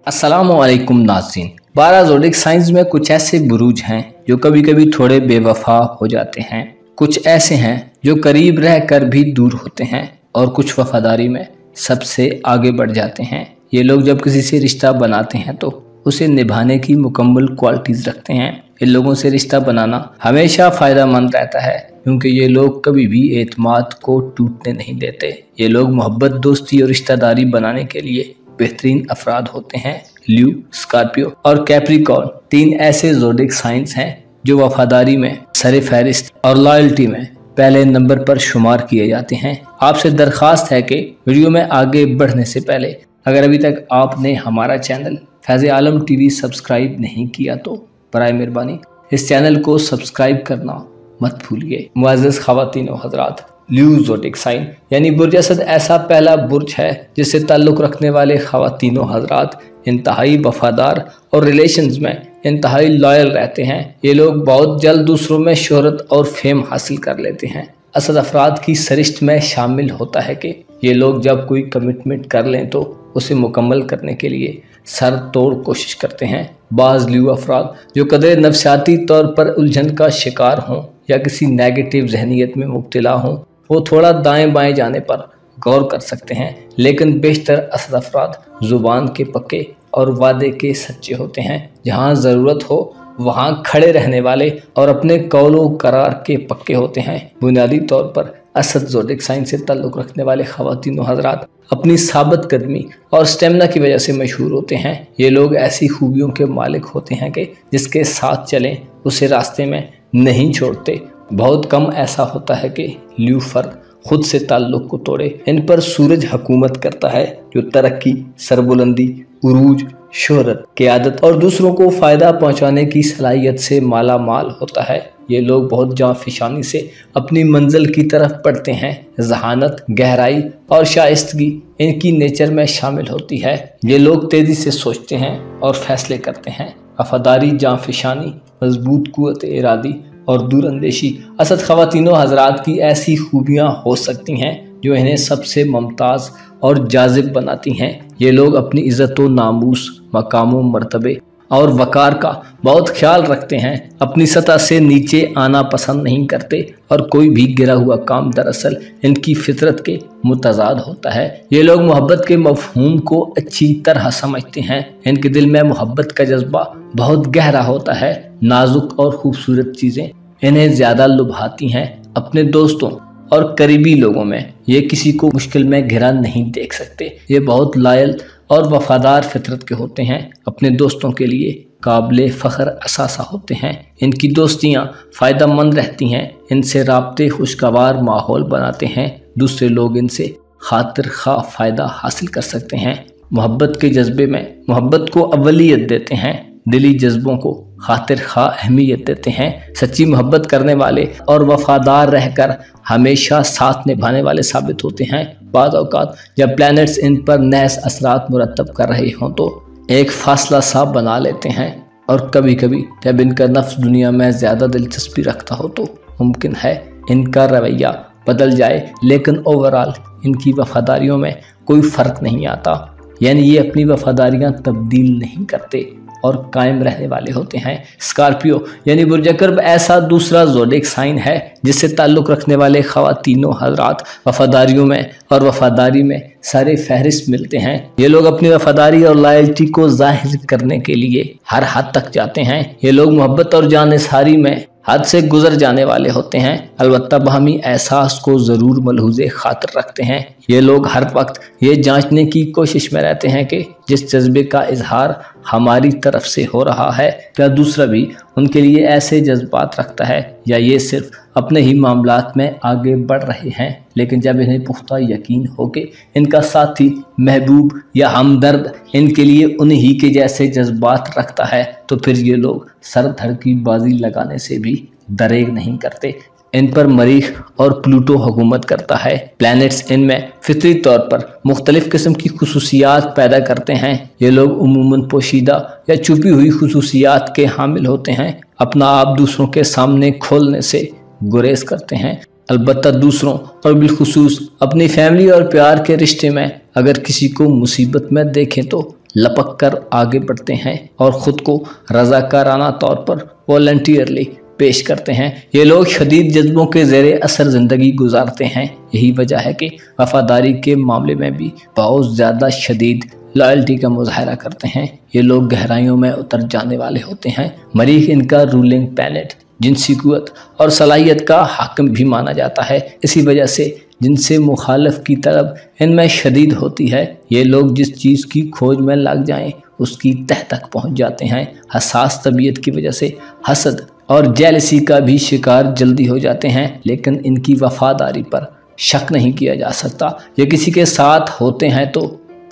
अस्सलामुअलैकुम नाज़रीन। 12 zodiac science में कुछ ऐसे बुरूज हैं जो कभी कभी थोड़े बेवफा हो जाते हैं, कुछ ऐसे हैं जो करीब रहकर भी दूर होते हैं और कुछ वफादारी में सबसे आगे बढ़ जाते हैं। ये लोग जब किसी से रिश्ता बनाते हैं तो उसे निभाने की मुकम्मल क्वालिटीज़ रखते हैं। इन लोगों से रिश्ता बनाना हमेशा फ़ायदेमंद रहता है क्योंकि ये लोग कभी भी एतमाद को टूटने नहीं देते। ये लोग मोहब्बत, दोस्ती और रिश्तेदारी बनाने के लिए बेहतरीन अफराद होते हैं। ल्यू, स्कॉर्पियो और कैप्रिकॉर्न 3 ऐसे ज़ोडिक साइंस हैं जो वफादारी में सरे फहरिस्त और लॉयल्टी में पहले नंबर पर शुमार किए जाते हैं। आपसे दरख्वास्त है कि वीडियो में आगे बढ़ने से पहले अगर अभी तक आपने हमारा चैनल फैज़ आलम टीवी सब्सक्राइब नहीं किया तो बराए मेहरबानी इस चैनल को सब्सक्राइब करना मत भूलिए। मुअज़्ज़ज़ ख़वातीन व हज़रात, ल्यू ज़ोडिक साइन यानी बुर्ज असद ऐसा पहला बुर्ज है जिससे ताल्लुक़ रखने वाले ख़वातीन व हज़रात इंतहाई वफादार और रिलेशंस में इंतहाई लॉयल रहते हैं। ये लोग बहुत जल्द दूसरों में शोहरत और फेम हासिल कर लेते हैं। असद अफराद की सरिश्त में शामिल होता है कि ये लोग जब कोई कमिटमेंट कर लें तो उसे मुकम्मल करने के लिए सर तोड़ कोशिश करते हैं। बाज़ ल्यू अफराद जो कदरे नफसियाती तौर पर उलझन का शिकार हों या किसी नेगेटिव जहनीत में मुब्तला हों, वो थोड़ा दाएं बाएं जाने पर गौर कर सकते हैं, लेकिन बेशतर असद अफराद ज़ुबान के पक्के और वादे के सच्चे होते हैं। जहाँ ज़रूरत हो वहाँ खड़े रहने वाले और अपने कौलो करार के पक्के होते हैं। बुनियादी तौर पर असद ज़ोडिक साइन से ताल्लुक़ रखने वाले ख़वातीन व हज़रात अपनी साबित कदमी और स्टेमिना की वजह से मशहूर होते हैं। ये लोग ऐसी खूबियों के मालिक होते हैं कि जिसके साथ चलें उसे रास्ते में नहीं छोड़ते। बहुत कम ऐसा होता है कि ल्यू फर्द खुद से ताल्लुक़ को तोड़े। इन पर सूरज हुकूमत करता है जो तरक्की, सरबुलंदी, उरूज, शोहरत, क़यादत और दूसरों को फ़ायदा पहुंचाने की सलाहियत से माला माल होता है। ये लोग बहुत जाँफिशानी से अपनी मंजिल की तरफ बढ़ते हैं। जहानत, गहराई और शाइस्तगी इनकी नेचर में शामिल होती है। ये लोग तेज़ी से सोचते हैं और फैसले करते हैं। वफादारी, जाँफिशानी, मजबूत क़ुव्वत इरादी और दूरअंदेशी असद ख़वातीनों हज़रात की ऐसी खूबियाँ हो सकती हैं जो इन्हें सबसे मुमताज़ और जाज़िब बनाती हैं। ये लोग अपनी इज़्ज़त व नामूस, मकाम व मर्तबे और वक़ार का बहुत ख्याल रखते हैं। अपनी सतह से नीचे आना पसंद नहीं करते और कोई भी गिरा हुआ काम दरअसल इनकी फितरत के मुतज़ाद होता है। ये लोग मोहब्बत के मफ़हूम को अच्छी तरह समझते हैं। इनके दिल में मोहब्बत का जज्बा बहुत गहरा होता है। नाजुक और खूबसूरत चीज़ें इन्हें ज़्यादा लुभाती हैं। अपने दोस्तों और करीबी लोगों में ये किसी को मुश्किल में घिरा नहीं देख सकते। ये बहुत लायल और वफादार फितरत के होते हैं। अपने दोस्तों के लिए काबिल फ़ख्र असासा होते हैं। इनकी दोस्तियाँ फ़ायदेमंद रहती हैं। इनसे राब्ते खुशगवार माहौल बनाते हैं। दूसरे लोग इनसे खातिर खा फ़ायदा हासिल कर सकते हैं। मोहब्बत के जज्बे में मोहब्बत को अव्वलियत देते हैं। दिली जज्बों को खातिर खा अहमियत देते हैं। सच्ची मोहब्बत करने वाले और वफादार रहकर हमेशा साथ निभाने वाले साबित होते हैं। बाद औक़ात जब प्लैनेट्स इन पर नहस असरात मुरतब कर रहे हों तो एक फासला सा बना लेते हैं, और कभी कभी जब इनका नफ्स दुनिया में ज़्यादा दिलचस्पी रखता हो तो मुमकिन है इनका रवैया बदल जाए, लेकिन ओवरऑल इनकी वफादारियों में कोई फ़र्क नहीं आता। यानी ये अपनी वफादारियाँ तब्दील नहीं करते और कायम रहने वाले होते हैं। स्कॉर्पियो यानी बुर्ज कर्ब ऐसा दूसरा ज़ोडिक साइन है जिससे ताल्लुक़ रखने वाले ख़वातीनों हज़रात वफादारियों में और वफादारी में सारे फहरिस्त मिलते हैं। ये लोग अपनी वफादारी और लॉयल्टी को ज़ाहिर करने के लिए हर हद तक जाते हैं। ये लोग मोहब्बत और जानिसारी में हद से गुजर जाने वाले होते हैं, अलबत्ता बाहमी एहसास को ज़रूर मलहूज़े खातिर रखते हैं। ये लोग हर वक्त ये जांचने की कोशिश में रहते हैं कि जिस जज्बे का इजहार हमारी तरफ से हो रहा है क्या दूसरा भी उनके लिए ऐसे जज्बात रखता है, या ये सिर्फ अपने ही मामलात में आगे बढ़ रहे हैं। लेकिन जब इन्हें पुख्ता यकीन हो कि इनका साथी, महबूब या हमदर्द इनके लिए उन्हीं के जैसे जज्बात रखता है तो फिर ये लोग सर धड़ की बाजी लगाने से भी दरेग नहीं करते। इन पर मरीख और प्लूटो हुकूमत करता है। प्लैनेट्स इनमें फितरी तौर पर मुख्तलिफ किस्म की खुसूसियात पैदा करते हैं। ये लोग उमूमन पोशीदा या छुपी हुई खुसूसियात के हामिल होते हैं। अपना आप दूसरों के सामने खोलने से गुरेज करते हैं। अलबत्ता दूसरों और बिलखुसूस अपनी फैमिली और प्यार के रिश्ते में अगर किसी को मुसीबत में देखें तो लपक कर आगे बढ़ते हैं और ख़ुद को रज़ाकाराना तौर पर वॉलंटियरली पेश करते हैं। ये लोग शदीद जज्बों के ज़ेरे असर ज़िंदगी गुजारते हैं। यही वजह है कि वफ़ादारी के मामले में भी बहुत ज़्यादा शदीद लॉयल्टी का मुजाहरा करते हैं। ये लोग गहराइयों में उतर जाने वाले होते हैं। मरीख इनका रूलिंग प्लैनेट जिनसी कुव्वत और सलाहियत का हाकिम भी माना जाता है। इसी वजह से जिनसे मुखालिफ की तलब इनमें शदीद होती है। ये लोग जिस चीज़ की खोज में लग जाएं उसकी तह तक पहुंच जाते हैं। हसास तबीयत की वजह से हसद और जेलसी का भी शिकार जल्दी हो जाते हैं, लेकिन इनकी वफादारी पर शक नहीं किया जा सकता। ये किसी के साथ होते हैं तो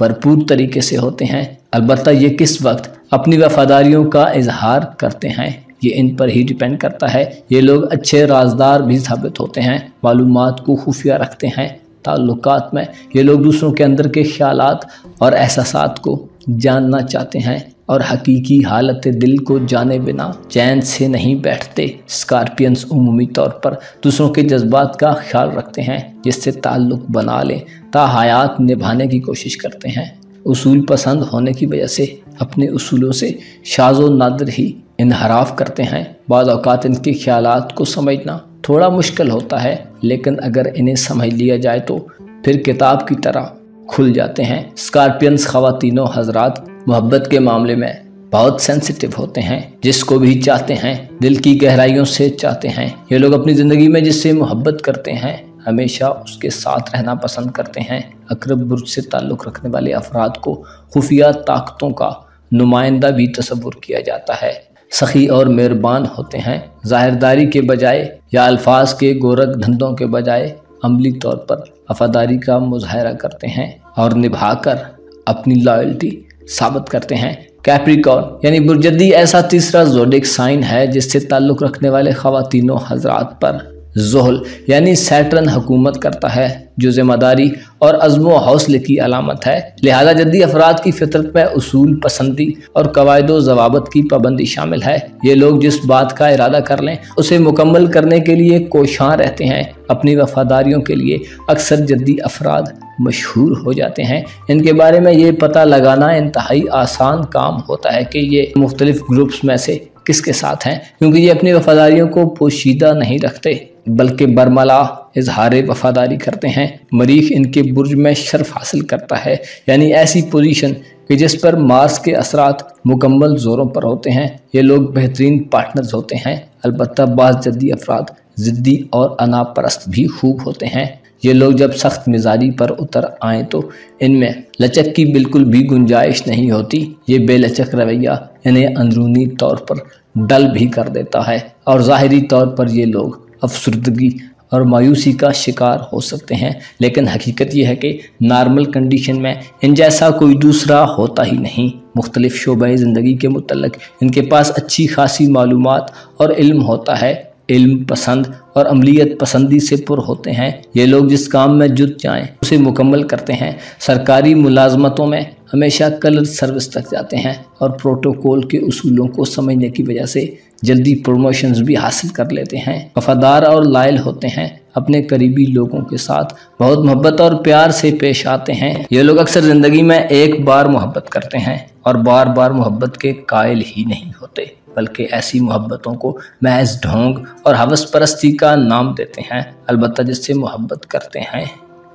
भरपूर तरीके से होते हैं। अलबत्ता ये किस वक्त अपनी वफादारियों का इजहार करते हैं ये इन पर ही डिपेंड करता है। ये लोग अच्छे राजदार भी साबित होते हैं, मालूमात को खुफिया रखते हैं। ताल्लुकात में ये लोग दूसरों के अंदर के ख्यालात और एहसासात को जानना चाहते हैं और हकीकी हालत दिल को जाने बिना चैन से नहीं बैठते। स्कॉर्पियंस उमूमी तौर पर दूसरों के जज्बात का ख्याल रखते हैं, जिससे ताल्लुक बना लें, ताहयात निभाने की कोशिश करते हैं। उसूल पसंद होने की वजह से अपने उसूलों से शाज़ो नादिर ही इनहराफ करते हैं। बाद औक़ात इनके ख्यालात को समझना थोड़ा मुश्किल होता है, लेकिन अगर इन्हें समझ लिया जाए तो फिर किताब की तरह खुल जाते हैं। स्कॉर्पियंस ख़वातीनो हज़रात मोहब्बत के मामले में बहुत सेंसिटिव होते हैं। जिसको भी चाहते हैं दिल की गहराइयों से चाहते हैं। ये लोग अपनी ज़िंदगी में जिससे मोहब्बत करते हैं हमेशा उसके साथ रहना पसंद करते हैं। अक़रब बुर्ज से ताल्लुक़ रखने वाले अफराद को खुफिया ताकतों का नुमाइंदा भी तसव्वुर किया जाता है। सखी और मेहरबान होते हैं। ज़ाहिरदारी के बजाय या अल्फाज के गोरख धंधों के बजाय अमली तौर पर वफादारी का मुजाहरा करते हैं और निभाकर अपनी लॉयल्टी साबित करते हैं। कैप्रिकॉर्न यानी बुर्जदी ऐसा तीसरा ज़ोडिक साइन है जिससे ताल्लुक़ रखने वाले ख़वातीनो हज़रात पर ज़ोहल यानी सैटर्न हुकूमत करता है, जो ज़िम्मेदारी और अज़्म व हौसले की अलामत है। लिहाजा जद्दी अफराद की फितरत में उसूल पसंदी और कवायद व ज़वाबत की पाबंदी शामिल है। ये लोग जिस बात का इरादा कर लें उसे मुकम्मल करने के लिए कोशां रहते हैं। अपनी वफादारियों के लिए अक्सर जद्दी अफराद मशहूर हो जाते हैं। इनके बारे में ये पता लगाना इंतहाई आसान काम होता है कि ये मुख्तलिफ ग्रुप्स में से किसके साथ हैं, क्योंकि ये अपनी वफादारियों को पोशीदा नहीं रखते बल्कि बरमला इजहार वफादारी करते हैं। मरीख इनके बुर्ज में शर्फ हासिल करता है, यानी ऐसी पोजीशन कि जिस पर मार्स के असरात मुकम्मल ज़ोरों पर होते हैं। ये लोग बेहतरीन पार्टनर्स होते हैं। अलबत्ता बाज़ जद्दी अफराद ज़िद्दी और अना परस्त भी खूब होते हैं। ये लोग जब सख्त मिजाजी पर उतर आएँ तो इनमें लचक की बिल्कुल भी गुंजाइश नहीं होती। ये बेलचक रवैया इन्हें अंदरूनी तौर पर डल भी कर देता है और ज़ाहिरी तौर पर ये लोग अफसरदगी और मायूसी का शिकार हो सकते हैं। लेकिन हकीकत यह है कि नॉर्मल कंडीशन में इन जैसा कोई दूसरा होता ही नहीं। मुख्तलिफ शोबे ज़िंदगी के मुतल्लिक़ इनके पास अच्छी खासी मालूमात और इल्म होता है। इल्म पसंद और अमलियत पसंदी से पुर होते हैं। ये लोग जिस काम में जुट जाएं उसे मुकम्मल करते हैं। सरकारी मुलाजमतों में हमेशा कलर सर्विस तक जाते हैं और प्रोटोकॉल के उसूलों को समझने की वजह से जल्दी प्रमोशंस भी हासिल कर लेते हैं। वफादार और लायल होते हैं। अपने करीबी लोगों के साथ बहुत मोहब्बत और प्यार से पेश आते हैं। ये लोग अक्सर ज़िंदगी में एक बार मोहब्बत करते हैं और बार बार मोहब्बत के कायल ही नहीं होते, बल्कि ऐसी मोहब्बतों को महज ढोंग और हवस परस्ती का नाम देते हैं। अलबत्ता जिससे मोहब्बत करते हैं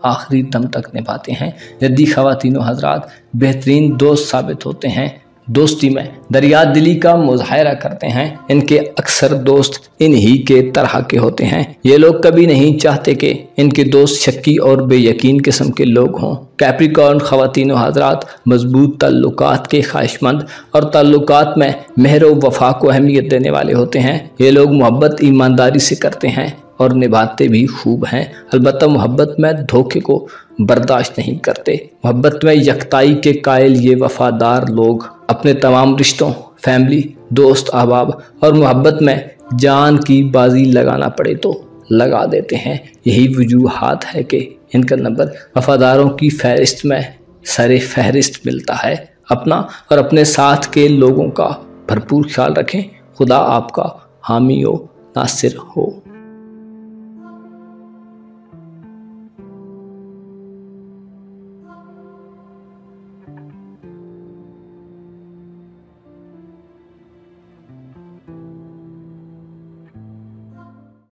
आखिरी दम तक निभाते हैं। जद्दी ख़वातीनो हज़रात बेहतरीन दोस्त साबित होते हैं। दोस्ती में दरिया दिली का मुजाहरा करते हैं। इनके अक्सर दोस्त इन्हीं के तरह के होते हैं। ये लोग कभी नहीं चाहते कि इनके दोस्त शक्की और बेयकीन किस्म के लोग हों। कैप्रिकॉर्न ख़वातीनो हज़रात मजबूत ताल्लुकात के ख्वाहिशमंद और ताल्लुकात में मेहर व वफ़ा को अहमियत देने वाले होते हैं। ये लोग मोहब्बत ईमानदारी से करते हैं और निभाते भी खूब हैं। अलबत्ता मोहब्बत में धोखे को बर्दाश्त नहीं करते। मोहब्बत में यकताई के कायल ये वफादार लोग अपने तमाम रिश्तों, फैमिली, दोस्त, अहबाब और मोहब्बत में जान की बाजी लगाना पड़े तो लगा देते हैं। यही वजूहात है कि इनका नंबर वफादारों की फहरिस्त में सरे फहरिस्त मिलता है। अपना और अपने साथ के लोगों का भरपूर ख्याल रखें। खुदा आपका हामी हो, नासिर हो।